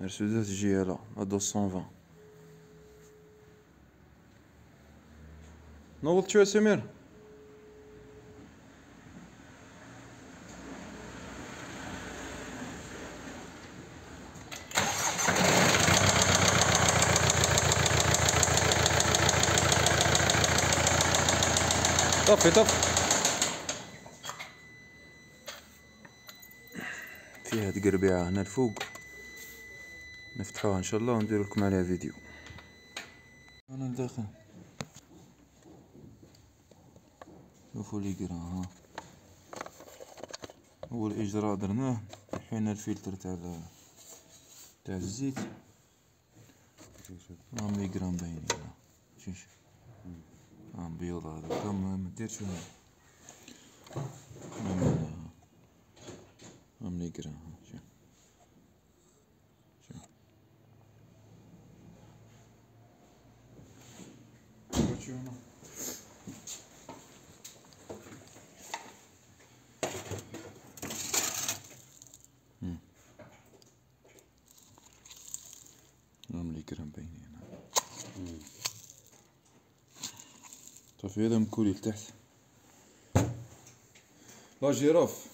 مرسيدس جي ال 220. نوض شوية سمير. طفي فيها تقربيعة هنا الفوق، نفتحوها ان شاء الله وندير لكم عليها فيديو. انا لداخل شوفوا لي قرا ها. اول اجراء درناه حينا الفلتر تاع الزيت. ملي جرام باينين شوف بيض هذا كم ما ديرش ملي جرام. شوف ملي جرام باينين. طفي هذا مكولي لتحت. لا جيراف